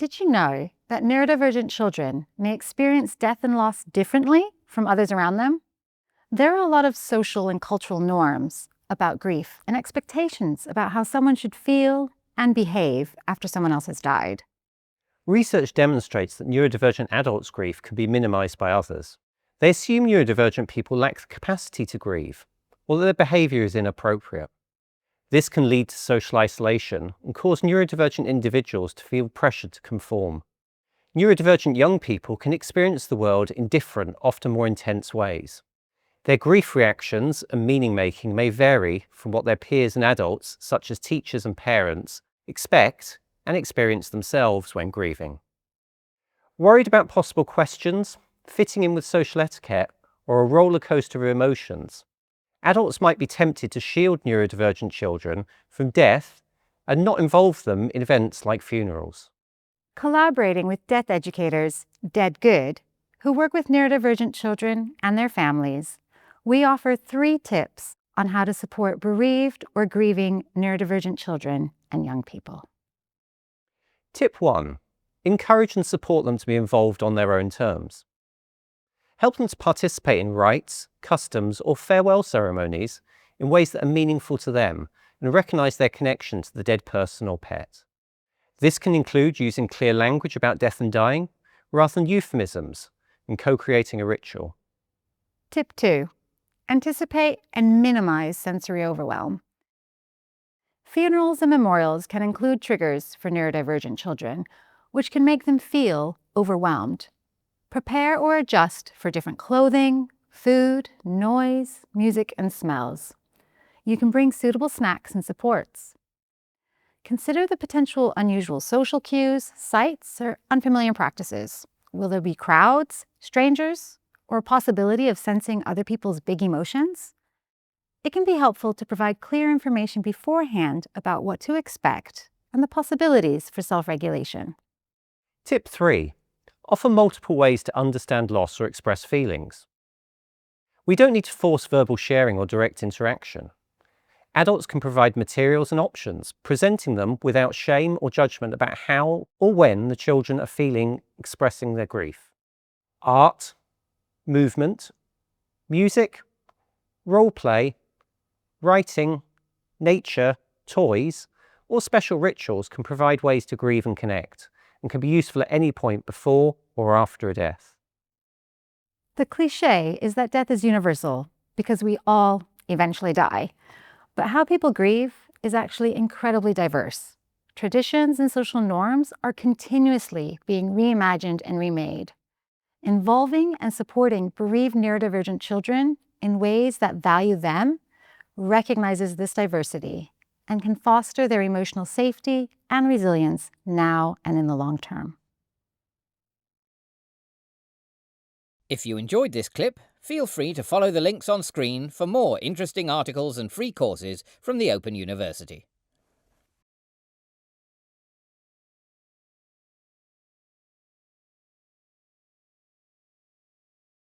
Did you know that neurodivergent children may experience death and loss differently from others around them? There are a lot of social and cultural norms about grief and expectations about how someone should feel and behave after someone else has died. Research demonstrates that neurodivergent adults' grief can be minimized by others. They assume neurodivergent people lack the capacity to grieve, or that their behavior is inappropriate. This can lead to social isolation and cause neurodivergent individuals to feel pressured to conform. Neurodivergent young people can experience the world in different, often more intense ways. Their grief reactions and meaning-making may vary from what their peers and adults, such as teachers and parents, expect and experience themselves when grieving. Worried about possible questions, fitting in with social etiquette, or a roller coaster of emotions, adults might be tempted to shield neurodivergent children from death and not involve them in events like funerals. Collaborating with death educators, Dead Good, who work with neurodivergent children and their families, we offer 3 tips on how to support bereaved or grieving neurodivergent children and young people. Tip 1. Encourage and support them to be involved on their own terms. Help them to participate in rites, customs, or farewell ceremonies in ways that are meaningful to them and recognise their connection to the dead person or pet. This can include using clear language about death and dying, rather than euphemisms, and co-creating a ritual. Tip 2. Anticipate and minimize sensory overwhelm. Funerals and memorials can include triggers for neurodivergent children, which can make them feel overwhelmed. Prepare or adjust for different clothing, food, noise, music, and smells. You can bring suitable snacks and supports. Consider the potential unusual social cues, sights, or unfamiliar practices. Will there be crowds, strangers, or a possibility of sensing other people's big emotions? It can be helpful to provide clear information beforehand about what to expect and the possibilities for self-regulation. Tip 3. Offer multiple ways to understand loss or express feelings. We don't need to force verbal sharing or direct interaction. Adults can provide materials and options, presenting them without shame or judgment about how or when the children are feeling, expressing their grief. Art, movement, music, role play, writing, nature, toys, or special rituals can provide ways to grieve and connect, and can be useful at any point before or after a death. The cliché is that death is universal because we all eventually die. But how people grieve is actually incredibly diverse. Traditions and social norms are continuously being reimagined and remade. Involving and supporting bereaved neurodivergent children in ways that value them recognizes this diversity and can foster their emotional safety and resilience now and in the long term. If you enjoyed this clip, feel free to follow the links on screen for more interesting articles and free courses from the Open University.